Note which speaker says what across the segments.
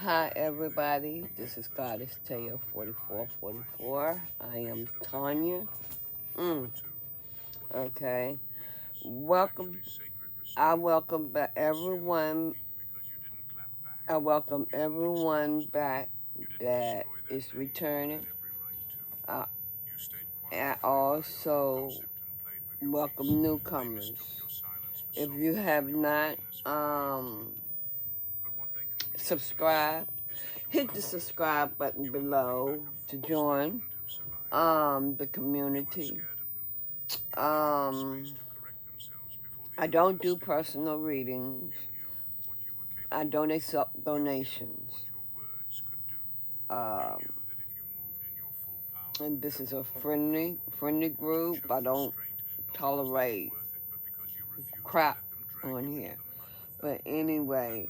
Speaker 1: Hi everybody, this is Goddess Taya 4444. I am Tanya. Okay. Welcome. I welcome back everyone. I welcome everyone back that is returning. I also welcome newcomers. If you have not subscribed, hit the subscribe button below to join the community. I don't do personal readings. I don't accept donations. And this is a friendly group. I don't tolerate crap on here. But anyway,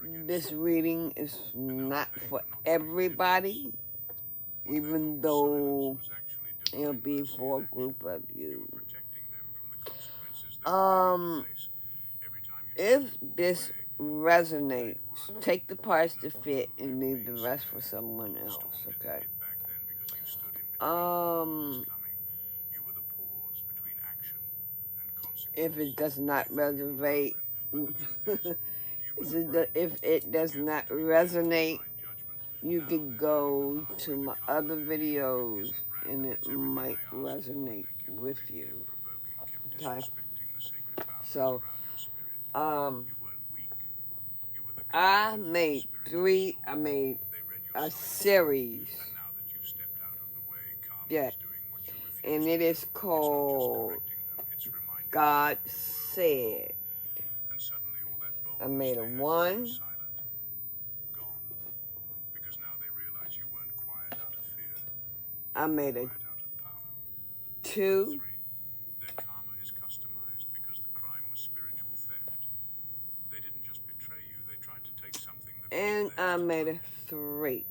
Speaker 1: this reading is not for everybody, even though it'll be for a group of you. If this resonates, take the parts that fit and leave the rest for someone else, okay? If it does not resonate, if it does not resonate, you can go to my other videos and it might resonate with you, okay? So, I made a series, yeah, and it is called God Said. I made a 1, I made a 2, and I made a 3.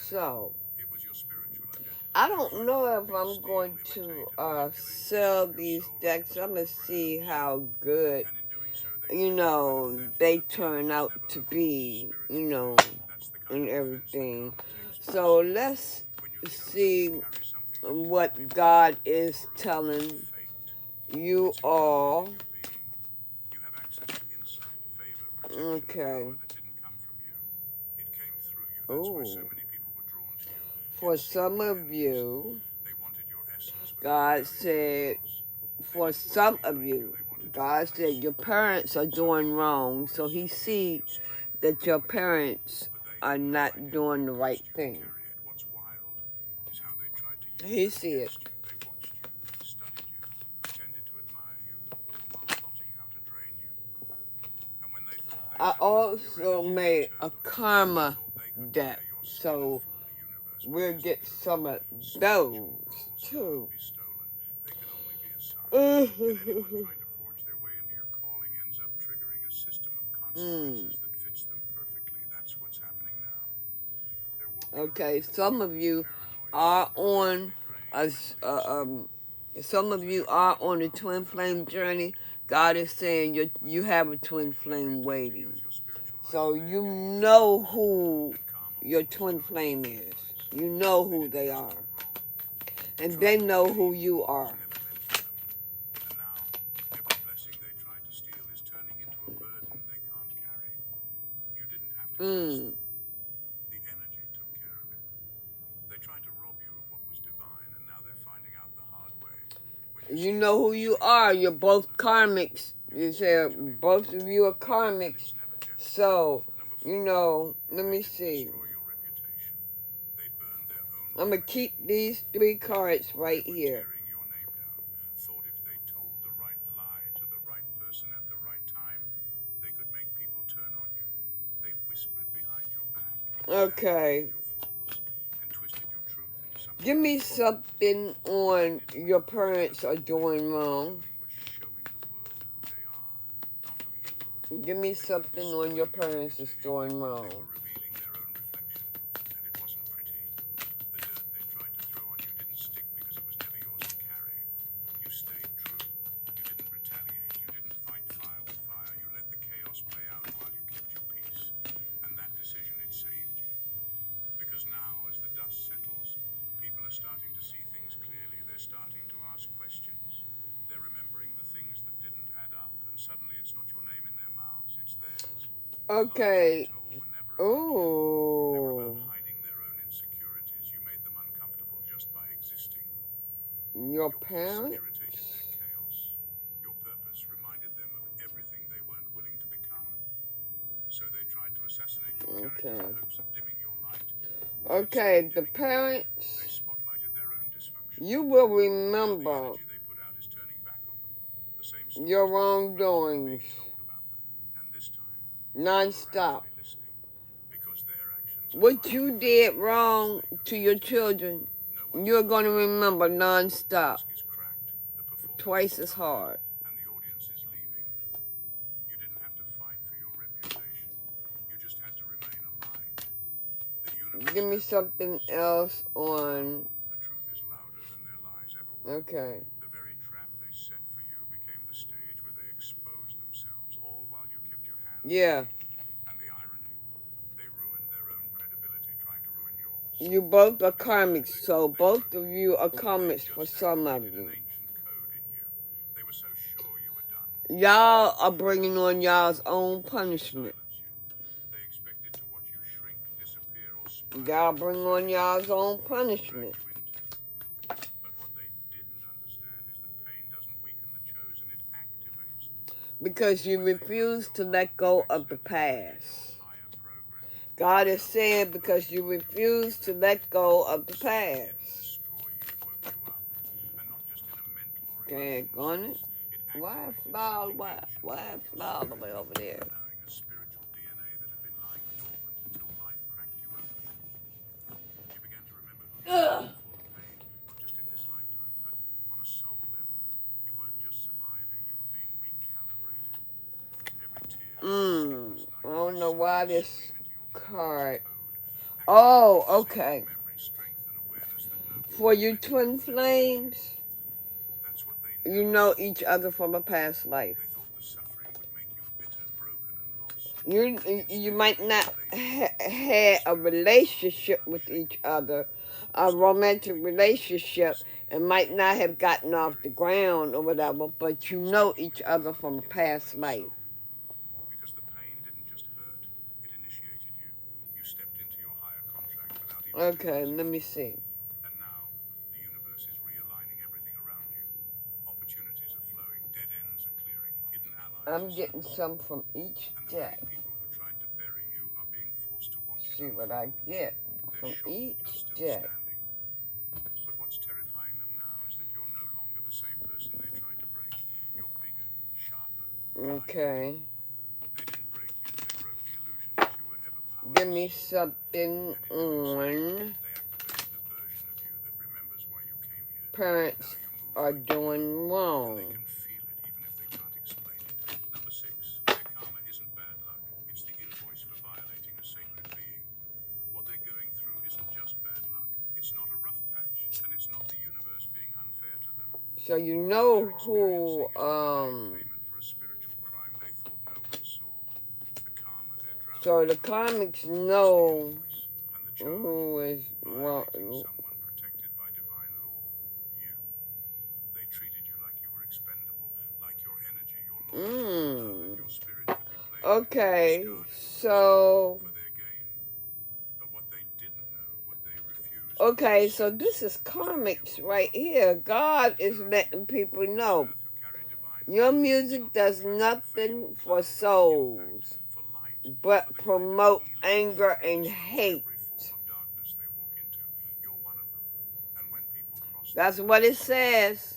Speaker 1: So, I don't know if I'm going to sell these decks. I'm going to see how good, they turn out to be, and everything. So, let's see what God is telling you all. Okay. Oh. For some of you, God said, God said your parents are doing wrong. So he sees that your parents are not doing the right thing. He sees it. I also made a karma deck, so we'll get some of those too. Okay, some of you are on some of you are on the twin flame journey. God is saying you have a twin flame waiting. So you know who your twin flame is. You know who they are. And they know who you are. You know who you are. You're both karmics. You say both of you are karmics. So, let me see. I'm going to keep these 3 cards right here. Okay. Give me something on your parents are doing wrong. Give me something on your parents is doing wrong.
Speaker 2: they're starting to ask questions. They're remembering the things that didn't add up, and suddenly it's not your name in their mouths, it's theirs.
Speaker 1: Okay.
Speaker 2: Were never about you. They were
Speaker 1: Oh.
Speaker 2: about hiding their own insecurities. You made them uncomfortable just by existing.
Speaker 1: Your
Speaker 2: Your peace
Speaker 1: parents?
Speaker 2: irritated their chaos. Your purpose reminded them of everything they weren't willing to become. So they tried to assassinate your character in hopes of dimming your light.
Speaker 1: Okay, the parents,
Speaker 2: They spotlighted their own dysfunction.
Speaker 1: you will
Speaker 2: The
Speaker 1: remember
Speaker 2: energy they put out is turning back on them. The same stories
Speaker 1: your
Speaker 2: they told
Speaker 1: wrongdoings
Speaker 2: being told about them. And this time,
Speaker 1: non-stop.
Speaker 2: actually listening. Because their actions are
Speaker 1: What you did wrong to your children, you're going to remember non-stop,
Speaker 2: is cracked. The performance
Speaker 1: twice as hard.
Speaker 2: and the audience is leaving. You didn't have to fight for your reputation. You just had to remain aligned. The universe
Speaker 1: Give me something else on.
Speaker 2: the truth is louder than their lies ever were.
Speaker 1: Okay.
Speaker 2: The very trap they set for you became the stage where they exposed themselves, all while you kept your hands
Speaker 1: Yeah.
Speaker 2: clean. And the irony, they ruined their own credibility trying to ruin yours.
Speaker 1: You both are karmics, so both of you are karmics for some of you.
Speaker 2: An ancient code in you. They were so sure you were done.
Speaker 1: Y'all are bringing on y'all's own punishment.
Speaker 2: Silence you. They expected to watch you shrink, disappear, or spiral.
Speaker 1: Y'all bring on y'all's own punishment.
Speaker 2: But what they didn't understand is that pain doesn't weaken the chosen, it activates them.
Speaker 1: Because you refuse to let go of the past. God is saying because you refuse to let go of the past. Okay, on it. Why flower? Why flower all the way over there? Ugh. I don't know why this card. Oh, okay. For you twin flames, you know each other from a past life. You might not have a relationship with each other, a romantic relationship, and might not have gotten off the ground or whatever, but you know each other from a past life.
Speaker 2: Because the pain didn't just hurt, it initiated you. You stepped into your higher contract without even
Speaker 1: Okay, let me see.
Speaker 2: And now, the universe is realigning everything around you. Opportunities are flowing, dead ends are clearing, hidden allies.
Speaker 1: I'm getting some from each deck.
Speaker 2: People who tried to bury you are being forced to watch
Speaker 1: See what I get from each deck.
Speaker 2: But what's terrifying them now is that you're no longer the same person they tried to break. You're bigger, sharper.
Speaker 1: Okay.
Speaker 2: They didn't break you, they broke the illusion that you were ever powerful.
Speaker 1: Give me something on. Parents are doing wrong.
Speaker 2: They can feel it even if they can't explain it. Number 6, their karma isn't bad luck. It's the invoice for violating a sacred being. What they're going through isn't just bad luck. It's not a rough patch, and it's not the universe being unfair to them.
Speaker 1: So you know who so the comics know who is wrong.
Speaker 2: Someone protected by divine law. You. They treated you like you were expendable, like your energy, your your spirit could be played.
Speaker 1: Okay, so
Speaker 2: For their gain. But what they didn't know, what they refused.
Speaker 1: okay, so this is karmics right here. God is letting people know your music does nothing for souls but promote anger and hate. That's what it says.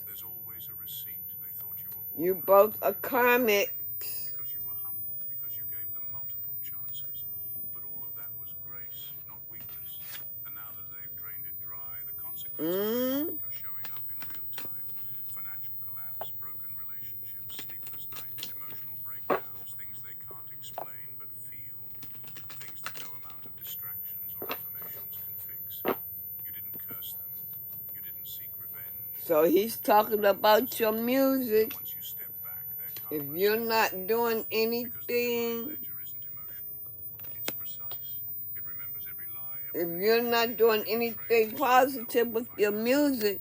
Speaker 1: You both are karmics.
Speaker 2: Because you were humble, because you gave them multiple chances. But all of that was grace, not weakness. And now that they've drained it dry, the consequences are showing up in real time. Financial collapse, broken relationships, sleepless nights, emotional breakdowns, things they can't explain but feel. Things that no amount of distractions or affirmations can fix. You didn't curse them. You didn't seek revenge.
Speaker 1: So he's talking about your music.
Speaker 2: Once you step back,
Speaker 1: If you're not doing anything, if you're not doing anything positive with your music,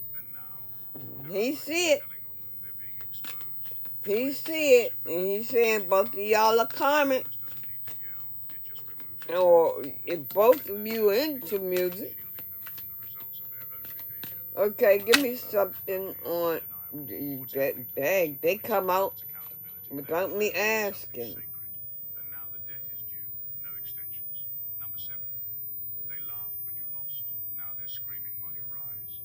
Speaker 1: He see it.
Speaker 2: telling on them, they're being exposed.
Speaker 1: He see it. And he's saying both of y'all are karmic.
Speaker 2: Just doesn't need to yell. It just removes its
Speaker 1: Or if both of you are into music.
Speaker 2: shielding them from the results of their own behavior.
Speaker 1: Okay, give me something on that bag. They come out
Speaker 2: It's accountability.
Speaker 1: without me asking.
Speaker 2: Sacred. And now the debt is due. No extensions. Number 7. They laughed when you lost. Now they're screaming while you rise.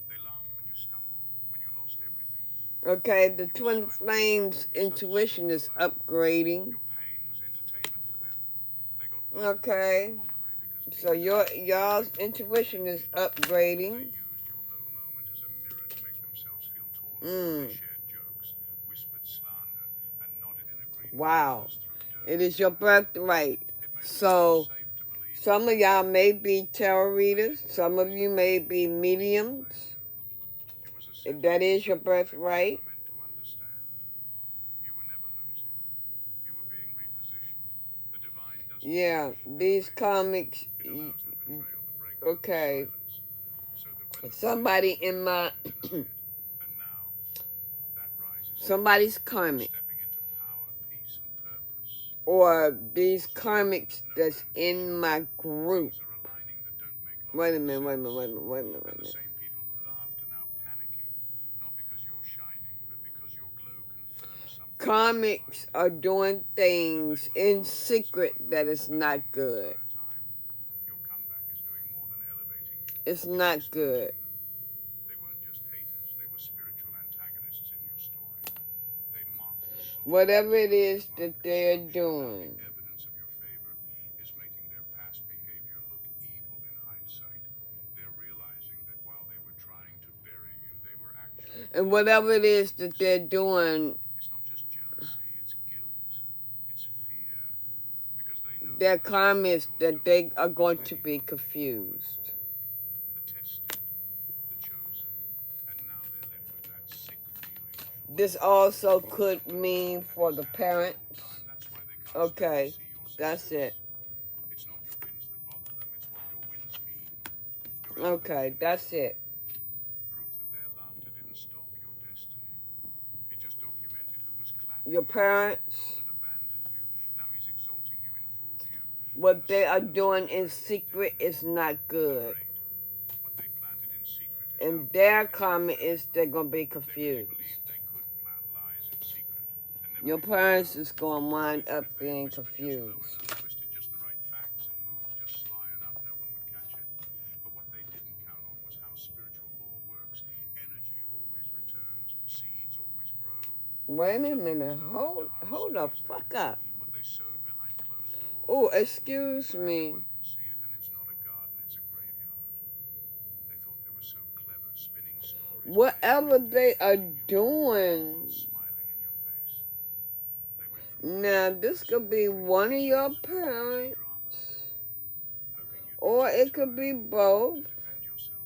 Speaker 2: They laughed when you stumbled, when you lost everything.
Speaker 1: Okay, the twin flames intuition is upgrading.
Speaker 2: Your pain was entertainment for them. They got
Speaker 1: Okay,
Speaker 2: mockery because
Speaker 1: so y'all's intuition is upgrading.
Speaker 2: used your low moment as a mirror to make themselves feel taller. They shared jokes, whispered slander, and nodded in agreement.
Speaker 1: Wow,
Speaker 2: Through dirt.
Speaker 1: it is your birthright.
Speaker 2: It made
Speaker 1: So
Speaker 2: them safe to believe
Speaker 1: some of y'all may be tarot readers. Some of you may be mediums.
Speaker 2: it was a
Speaker 1: If that is your birthright.
Speaker 2: meant to understand. You were never losing. You were being repositioned. The divine doesn't
Speaker 1: Yeah, these comics.
Speaker 2: it allows the betrayal to break
Speaker 1: Okay,
Speaker 2: silence. So that when
Speaker 1: somebody in my
Speaker 2: and now that rises
Speaker 1: somebody's karmic,
Speaker 2: stepping into power, peace, and purpose.
Speaker 1: or these karmics that's in my group.
Speaker 2: Things are aligning that don't make
Speaker 1: Wait a minute, wait a minute, wait a minute, wait a minute, wait a
Speaker 2: The
Speaker 1: minute.
Speaker 2: same people who laughed are now panicking, not because you're shining, but because your glow confirms something.
Speaker 1: Karmics are doing things in secret that is not good.
Speaker 2: Time. Your comeback is doing more than elevating you.
Speaker 1: It's not good.
Speaker 2: They weren't just haters, they were spiritual antagonists in your story. They mocked the soul.
Speaker 1: Whatever it is that they're doing.
Speaker 2: Evidence of your favor is making their past behavior look evil in hindsight. They're realizing that while they were trying to bury you, they were actually...
Speaker 1: And whatever it is that they're doing,
Speaker 2: It's not just jealousy, it's guilt, it's fear. Because they know
Speaker 1: their karma is that they are going to be confused.
Speaker 2: the tested, the chosen, and now they're left with that sick feeling.
Speaker 1: This also could mean for the parents.
Speaker 2: That's why they can't
Speaker 1: Okay,
Speaker 2: see your
Speaker 1: that's it.
Speaker 2: It's not your wins that bother them, it's what your wins mean. Your
Speaker 1: Okay, that's it.
Speaker 2: proof that their laughter didn't stop your destiny. It just documented who was clapping
Speaker 1: Your parents,
Speaker 2: and abandoned you. Now he's exalting you in full view.
Speaker 1: what they are doing in secret is not good.
Speaker 2: What they planted in secret is
Speaker 1: And their karma is they're going to be confused.
Speaker 2: believed they could plant lies in secret. And never
Speaker 1: Your parents is going to wind up being
Speaker 2: whispered just
Speaker 1: confused.
Speaker 2: low enough, twisted just the right facts, and moved just sly enough no one would catch it. But what they didn't count on was how spiritual law works. Energy always returns. Seeds always grow.
Speaker 1: Wait a minute. Hold the fuck up.
Speaker 2: What they sowed behind closed doors,
Speaker 1: Oh, excuse me.
Speaker 2: one can see it, and it's not a garden, it's a graveyard. They thought they were so clever, spinning stories,
Speaker 1: Whatever they are doing.
Speaker 2: smiling in your face. They went from
Speaker 1: Now, this could be one of your parents.
Speaker 2: hoping you'd
Speaker 1: Or it could be both.
Speaker 2: defend yourself.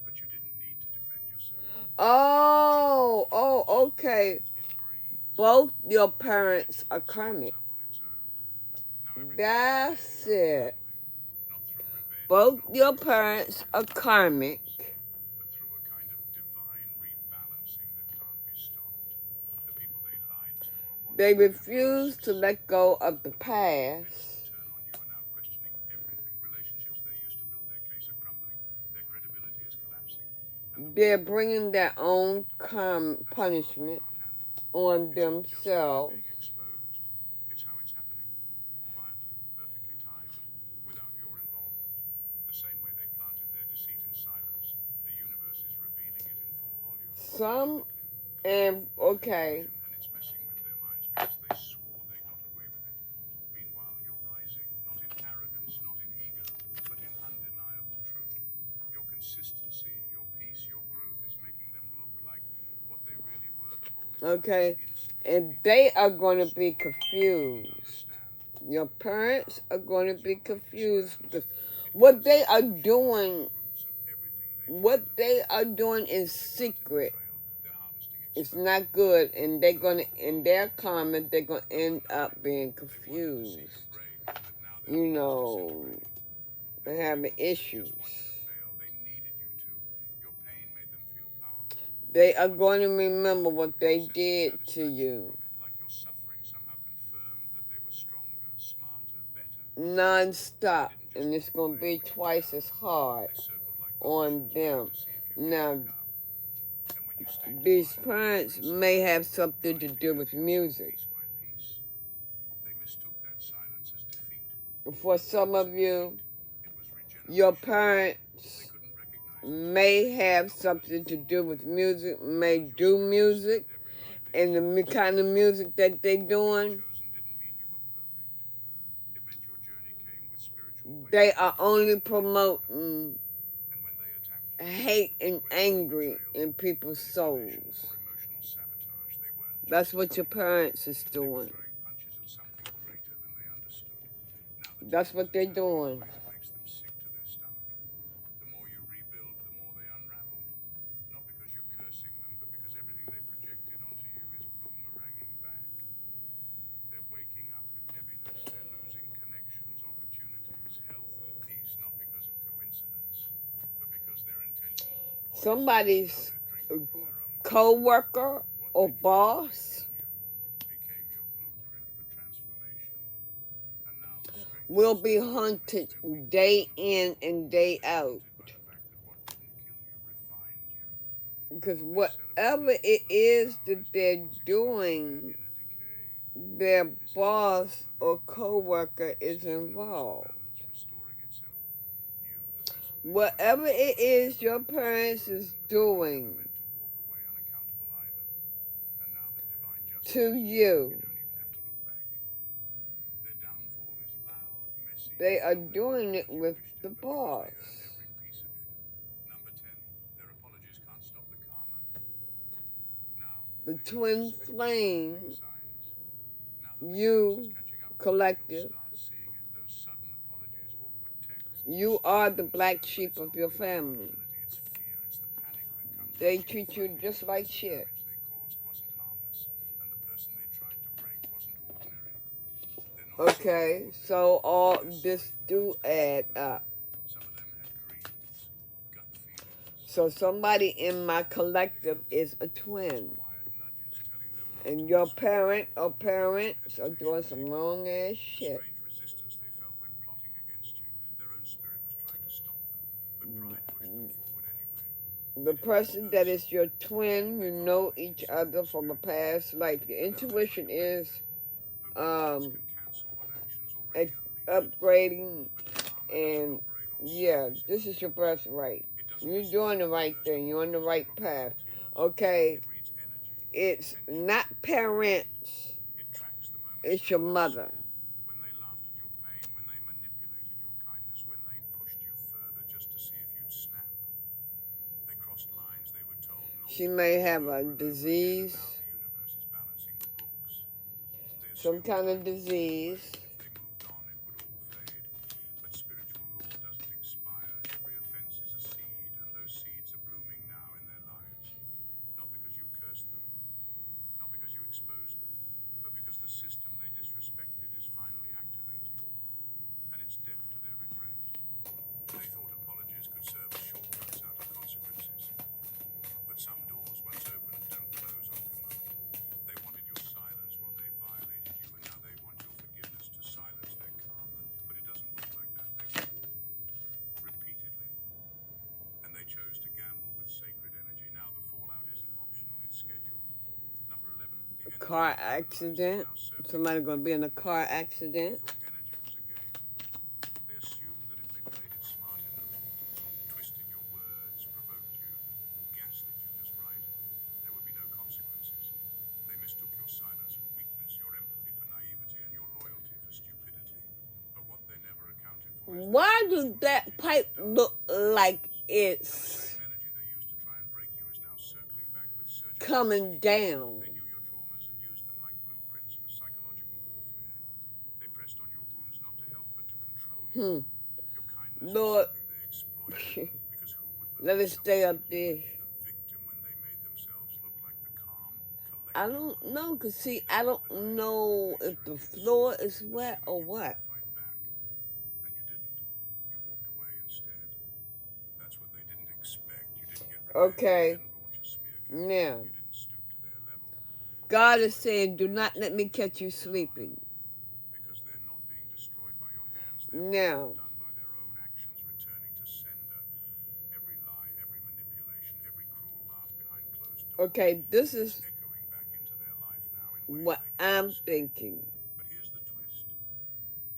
Speaker 2: But you didn't need to defend yourself.
Speaker 1: Oh, okay.
Speaker 2: It breathed
Speaker 1: Both your parents are karmic.
Speaker 2: up on its own. Now
Speaker 1: That's it.
Speaker 2: not through revenge,
Speaker 1: Both your parents are karmic.
Speaker 2: but through a kind of divine rebalancing that can't be stopped. The people they lied to are what
Speaker 1: They refuse to let go of the past.
Speaker 2: turn on you are now questioning everything. Relationships they used to build their case are crumbling. Their credibility is collapsing.
Speaker 1: They're bringing their own punishment on themselves.
Speaker 2: Being exposed. It's how it's happening. Quietly, perfectly timed, without your involvement. The same way they planted their deceit in silence, the universe is revealing it in full volume.
Speaker 1: Okay.
Speaker 2: And it's messing with their minds because they swore they got away with it. Meanwhile, you're rising, not in arrogance, not in ego, but in undeniable truth. Your consistency, your peace, your growth is making them look like what they really were the whole time.
Speaker 1: Okay. And they are going to be confused. Your parents are going to be confused because what they are doing, in secret is not good, and they're going to, in their karma, they're going to end up being confused. You know, they're having issues. They are going to remember what they did to you.
Speaker 2: Like your suffering somehow confirmed that they were stronger, smarter, better.
Speaker 1: Non-stop. And it's going to be twice as hard on them. Now, these parents may have something to do with music.
Speaker 2: They mistook that silence as defeat.
Speaker 1: For some of you, your parents may have something to do with music, may do music, and the kind of music that they're doing, they are only promoting hate and angry in people's souls. That's what your parents is doing. That's what they're doing.
Speaker 2: The more you rebuild, the more they unravel. Not because you're cursing them, but because everything they projected onto you is boomeranging back. They're waking up with heaviness. They're losing connections, opportunities, health, and peace, not because of coincidence, but because their intentions were
Speaker 1: Somebody's co-worker or boss will be hunted day in and day out. Because whatever it is that they're doing, their boss or co-worker is involved. Whatever it is your parents is doing to you, they are doing it with the boss. The twin flame, you collective, you are the black sheep of your family. They treat you just like shit. Okay, so all this do add up. So somebody in my collective is a twin. And your parent or parents are doing some wrong ass shit. The person that is your twin, you know each other from a past life. Your intuition is upgrading, and yeah, this is your birthright. You're doing the right thing. You're on the right path. Okay, it's not parents. It's your mother. She may have a disease, some kind of disease. Car accident. Somebody gonna be in a car accident. Why does that pipe look like it's coming down? Lord, let it stay up there. I don't know, because see, I don't know if the floor is wet or what. Okay, Now,
Speaker 2: You didn't stoop to their level.
Speaker 1: God is saying, do not let me catch you sleeping.
Speaker 2: Because they're not being destroyed by your hands. They're
Speaker 1: Now,
Speaker 2: done by their own actions, returning to sender. Every lie, every manipulation, every cruel laugh behind closed doors.
Speaker 1: okay, this is
Speaker 2: Echoing back into their life now in ways
Speaker 1: what
Speaker 2: they can't
Speaker 1: I'm
Speaker 2: escape.
Speaker 1: thinking.
Speaker 2: But here's the twist.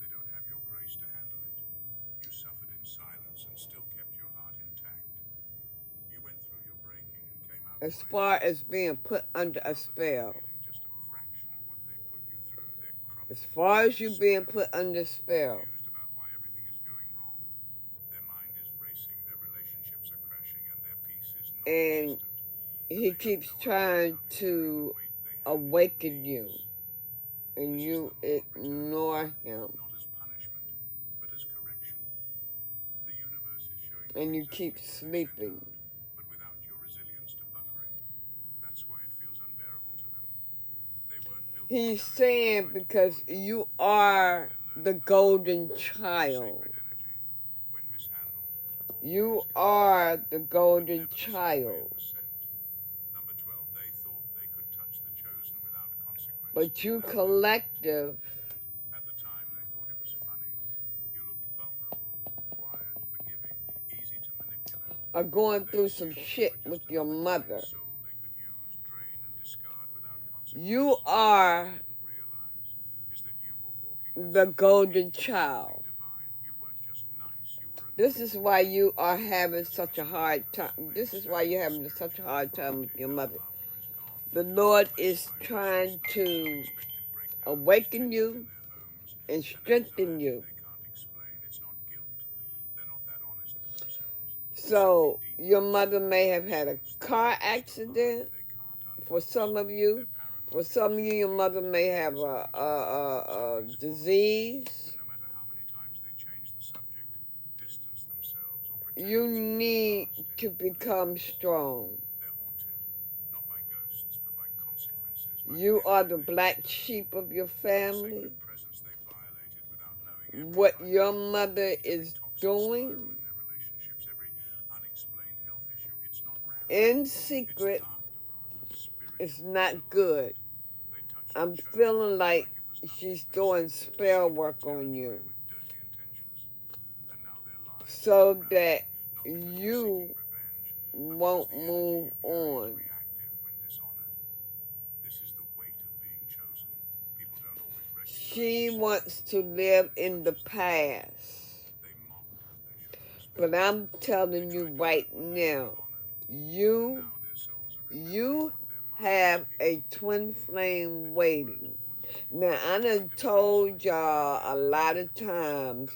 Speaker 2: They don't have your grace to handle it. You suffered in silence and still kept your heart intact. You went through your breaking and came out
Speaker 1: As
Speaker 2: brave.
Speaker 1: far as being put under a spell.
Speaker 2: Feeling just a fraction of what they put you through. They're crumpled.
Speaker 1: As far as you being put under spell.
Speaker 2: Confused about why everything is going wrong. Their mind is racing, their relationships are crashing, and their peace is
Speaker 1: And
Speaker 2: non-existent.
Speaker 1: he keeps trying to awaken you. And you ignore him.
Speaker 2: Not as punishment, but as correction. The universe is showing
Speaker 1: And you
Speaker 2: exactly
Speaker 1: keep
Speaker 2: what they sent
Speaker 1: sleeping.
Speaker 2: out, but without your resilience to buffer it. That's why it feels unbearable to them. They weren't built to
Speaker 1: He's
Speaker 2: carry
Speaker 1: saying
Speaker 2: the
Speaker 1: because you are the golden child.
Speaker 2: sacred energy. When mishandled,
Speaker 1: You are the golden child.
Speaker 2: Number 12, they thought they could touch the chosen without consequence.
Speaker 1: But you collective
Speaker 2: At the time, they thought it was funny. You looked vulnerable, quiet, forgiving, easy to manipulate.
Speaker 1: are going through some shit with your mother.
Speaker 2: Soul they could use, drain, and discard without consequence.
Speaker 1: You are
Speaker 2: What they didn't realize is that you were walking with
Speaker 1: the
Speaker 2: something
Speaker 1: golden
Speaker 2: deep,
Speaker 1: child.
Speaker 2: something divine. You weren't just nice, you were
Speaker 1: This is why you are having such a hard time. This is why you're having such a hard time with your mother. The Lord is trying to awaken you and strengthen you.
Speaker 2: they can't explain. It's not guilt. They're not that honest with themselves.
Speaker 1: So your mother may have had a car accident
Speaker 2: They can't
Speaker 1: for some of you. For some of you, your mother may have a disease.
Speaker 2: no matter how many times they change the subject, distance themselves, or pretend
Speaker 1: You need to become strong.
Speaker 2: they're haunted, not by ghosts, but by consequences.
Speaker 1: You are the black sheep of your family.
Speaker 2: Sacred presence they violated without knowing.
Speaker 1: What your mother is doing
Speaker 2: In their relationships, every unexplained health issue, it's not random.
Speaker 1: in secret
Speaker 2: Aftermath of spirit.
Speaker 1: is not good.
Speaker 2: They touched
Speaker 1: I'm
Speaker 2: the chosen
Speaker 1: feeling like
Speaker 2: it was nothing.
Speaker 1: she's doing spell work on you
Speaker 2: With dirty intentions. And now their lives
Speaker 1: so that
Speaker 2: not because they're
Speaker 1: you
Speaker 2: seeking revenge,
Speaker 1: won't move on.
Speaker 2: reactive when dishonored. This is the weight of being chosen. People don't always recognize
Speaker 1: She wants to live in the past.
Speaker 2: they mock what they should respect.
Speaker 1: But I'm telling you right now, you
Speaker 2: Now their souls are
Speaker 1: you have a twin flame waiting. Now, I done told y'all a lot of times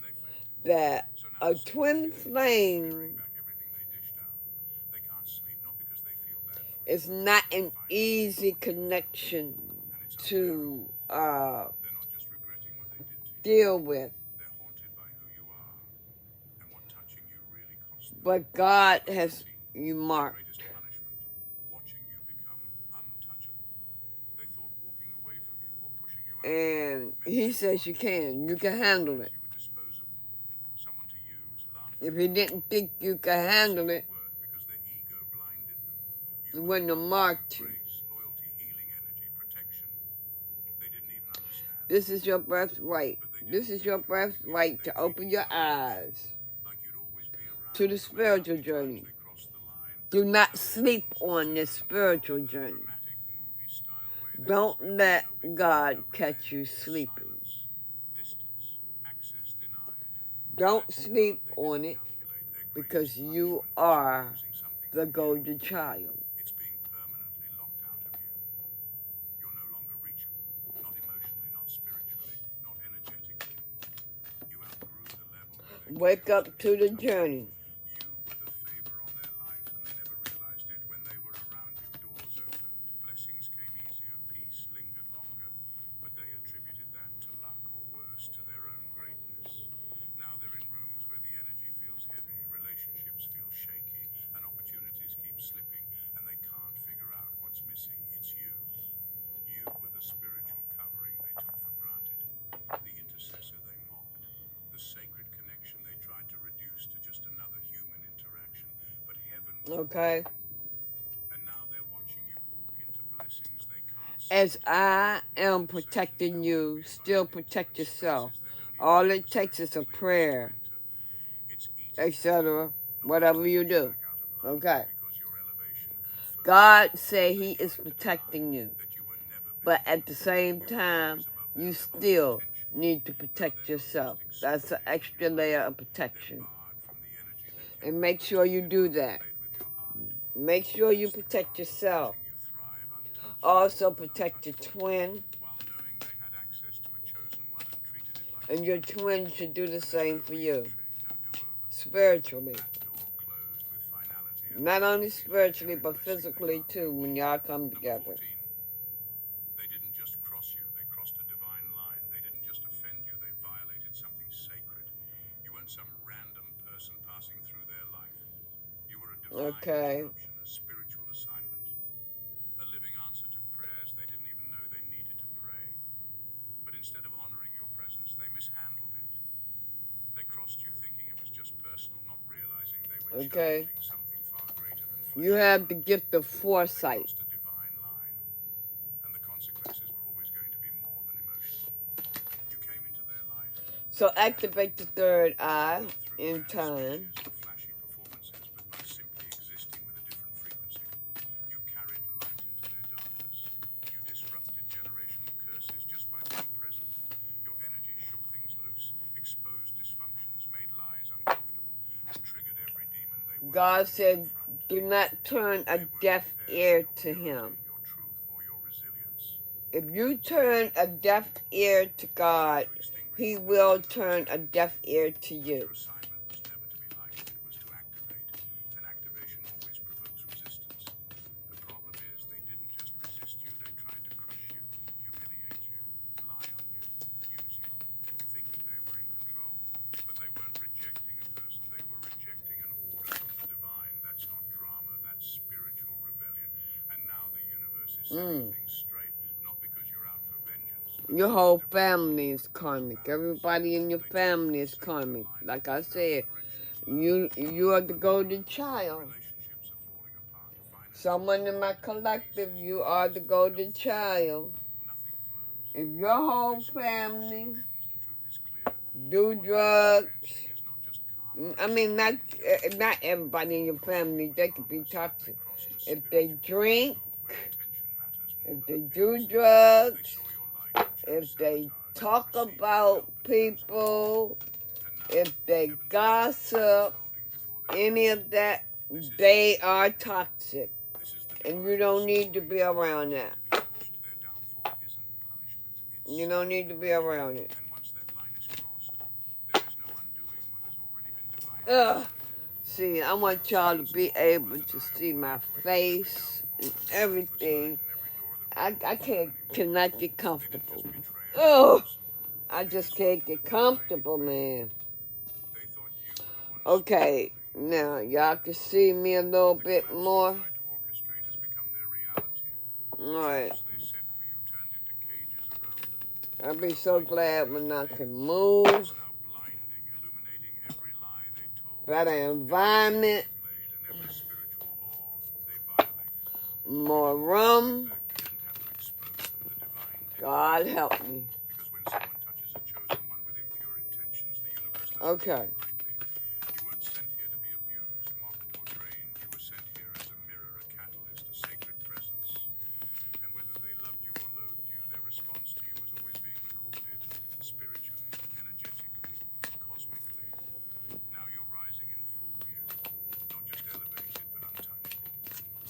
Speaker 1: that a twin flame
Speaker 2: back everything they dished out. They can't sleep not because they feel bad for
Speaker 1: is not an easy connection to
Speaker 2: they're not just regretting what they did to you.
Speaker 1: deal with.
Speaker 2: They're haunted by who you are and what touching you really cost them.
Speaker 1: But God has you marked.
Speaker 2: Greatest punishment, watching you become untouchable. They thought walking away from you or pushing you out
Speaker 1: And he says you can handle it.
Speaker 2: you were disposable, someone to use, laugh
Speaker 1: If he didn't think you could handle it,
Speaker 2: worth because their ego blinded them.
Speaker 1: he wouldn't have marked you.
Speaker 2: Grace, loyalty, healing energy, protection. They didn't even understand.
Speaker 1: This is your birthright. This is your birthright to open your eyes
Speaker 2: Like you'd always be around.
Speaker 1: to the spiritual journey.
Speaker 2: They crossed the line.
Speaker 1: Do not sleep on this spiritual journey.
Speaker 2: Dramatic movie style way.
Speaker 1: Don't let God catch you sleeping.
Speaker 2: Distance, access denied.
Speaker 1: Don't sleep on it
Speaker 2: Calculate their
Speaker 1: because you are the golden child.
Speaker 2: It's being permanently locked out of you. You're no longer reachable. Not emotionally, not spiritually, not energetically. You outgrew the level where they
Speaker 1: Wake up to the journey.
Speaker 2: You were the favor on their life and they never realized it. When they were around you, doors opened, blessings came easier, peace lingered longer. But they attributed that to luck or worse, to their own greatness. Now they're in rooms where the energy feels heavy, relationships feel shaky, and opportunities keep slipping, and they can't figure out what's missing. It's you. You were the spiritual covering they took for granted, the intercessor they mocked, the sacred connection they tried to reduce to just another human interaction. But heaven was
Speaker 1: Okay?
Speaker 2: and now they're watching
Speaker 1: As I am protecting you, still protect yourself. All it takes is a prayer, etc. Whatever you do. Okay. God say he is protecting you. But at the same time, you still need to protect yourself. That's an extra layer of protection. And make sure you do that. Make sure you protect yourself. Also protect your twin. And your twin should do the same for you. Spiritually. Not only spiritually, but physically too, when y'all come together.
Speaker 2: They didn't just cross you, they crossed a divine line. They didn't just offend you, they violated something sacred. You weren't some random person passing through their life. You were a divine interruption, a spiritual assignment. A living answer to prayers they didn't even know they needed to pray. But instead of honoring your presence, they mishandled it. They crossed you thinking it was just personal, not realizing they were challenging something far greater than flesh.
Speaker 1: You have the gift of foresight. So activate the third eye in time.
Speaker 2: You carried light into their darkness. You disrupted generational curses just by being present. Your energy shook things loose, exposed dysfunctions, made lies uncomfortable, and triggered every demon they were.
Speaker 1: God said, do not turn a deaf ear to him. If you turn a deaf ear to God, he will turn a deaf ear to you.
Speaker 2: Your assignment was never to be liked, it was to activate. And activation always provokes resistance. The problem is they didn't just resist you, they tried to crush you, humiliate you, lie on you, use you, thinking they were in control. But they weren't rejecting a person, they were rejecting an order from the divine. That's not drama, that's spiritual rebellion. And now the universe is setting things straight, not because you're out for vengeance.
Speaker 1: Your whole family is karmic. Everybody in your family is karmic. Like I said, you are the golden child. Someone in my collective, you are the golden child. If your whole family do drugs, I mean, not everybody in your family, they could be toxic. If they drink, if they do drugs, if they talk about people, if they gossip, any of that, they are toxic. And you don't need to be around that. You don't need to be around it. Ugh. See, I want y'all to be able to see my face and everything. I cannot get comfortable. Oh, I just can't get comfortable, man. Okay, now y'all can see me a little bit more. Alright. I'll be so glad when I can move. Better environment. More room. God help me. Okay.
Speaker 2: You weren't sent here to be abused, mocked, or drained. You were sent here as a mirror, a catalyst, a sacred presence. And whether they loved you or loathed you, their response to you was always being recorded, spiritually, energetically, cosmically. Now you're rising in full view. Not just elevated, but untouchable.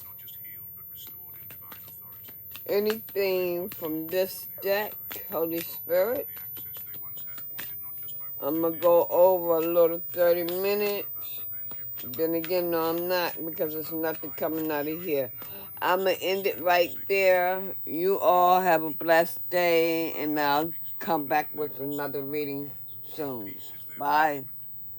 Speaker 2: Not just healed, but restored in divine authority.
Speaker 1: Anything from this deck, Holy Spirit? I'm going to go over a little 30 minutes. Then again, no, I'm not, because there's nothing coming out of here. I'm going to end it right there. You all have a blessed day, and I'll come back with another reading soon. Bye.